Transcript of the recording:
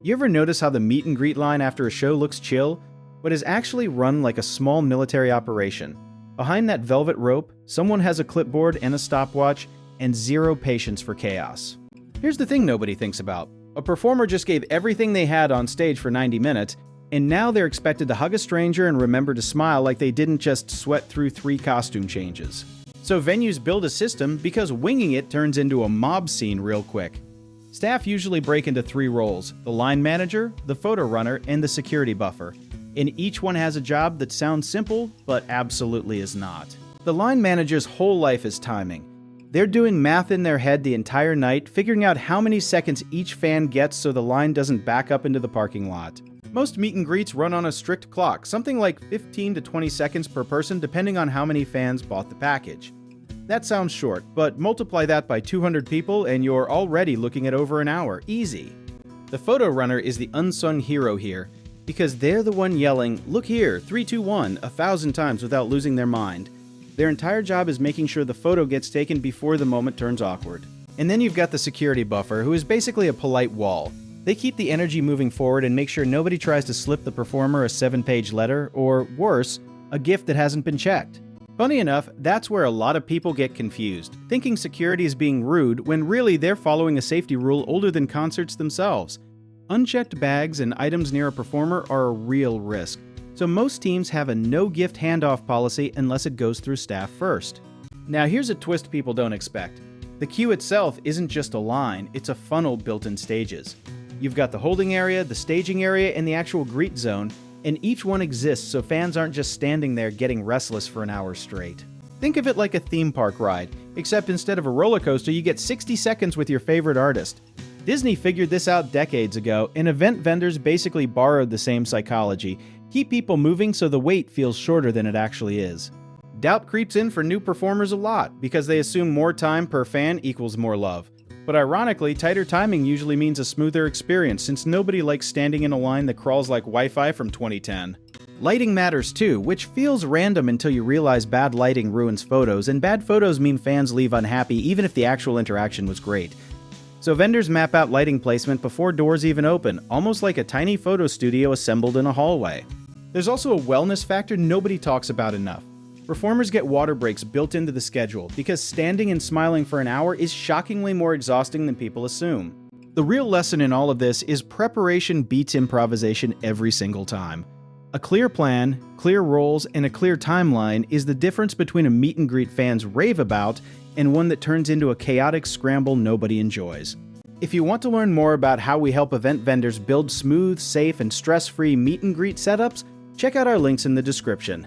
You ever notice how the meet and greet line after a show looks chill, but is actually run like a small military operation? Behind that velvet rope, someone has a clipboard and a stopwatch and zero patience for chaos. Here's the thing nobody thinks about. A performer just gave everything they had on stage for 90 minutes, and now they're expected to hug a stranger and remember to smile like they didn't just sweat through 3 costume changes. So venues build a system because winging it turns into a mob scene real quick. Staff usually break into 3 roles: the line manager, the photo runner, and the security buffer. And each one has a job that sounds simple, but absolutely is not. The line manager's whole life is timing. They're doing math in their head the entire night, figuring out how many seconds each fan gets so the line doesn't back up into the parking lot. Most meet and greets run on a strict clock, something like 15 to 20 seconds per person depending on how many fans bought the package. That sounds short, but multiply that by 200 people and you're already looking at over an hour. Easy. The photo runner is the unsung hero here, because they're the one yelling, "Look here, 3, 2, 1," 1,000 times without losing their mind. Their entire job is making sure the photo gets taken before the moment turns awkward. And then you've got the security buffer, who is basically a polite wall. They keep the energy moving forward and make sure nobody tries to slip the performer a 7-page letter, or worse, a gift that hasn't been checked. Funny enough, that's where a lot of people get confused, thinking security is being rude when really they're following a safety rule older than concerts themselves. Unchecked bags and items near a performer are a real risk, so most teams have a no-gift handoff policy unless it goes through staff first. Now here's a twist people don't expect. The queue itself isn't just a line, it's a funnel built in stages. You've got the holding area, the staging area, and the actual greet zone, and each one exists so fans aren't just standing there getting restless for an hour straight. Think of it like a theme park ride, except instead of a roller coaster, you get 60 seconds with your favorite artist. Disney figured this out decades ago, and event vendors basically borrowed the same psychology. Keep people moving so the wait feels shorter than it actually is. Doubt creeps in for new performers a lot, because they assume more time per fan equals more love. But ironically, tighter timing usually means a smoother experience, since nobody likes standing in a line that crawls like Wi-Fi from 2010. Lighting matters too, which feels random until you realize bad lighting ruins photos, and bad photos mean fans leave unhappy even if the actual interaction was great. So vendors map out lighting placement before doors even open, almost like a tiny photo studio assembled in a hallway. There's also a wellness factor nobody talks about enough. Performers get water breaks built into the schedule because standing and smiling for an hour is shockingly more exhausting than people assume. The real lesson in all of this is preparation beats improvisation every single time. A clear plan, clear roles, and a clear timeline is the difference between a meet and greet fans rave about and one that turns into a chaotic scramble nobody enjoys. If you want to learn more about how we help event vendors build smooth, safe, and stress-free meet and greet setups, check out our links in the description.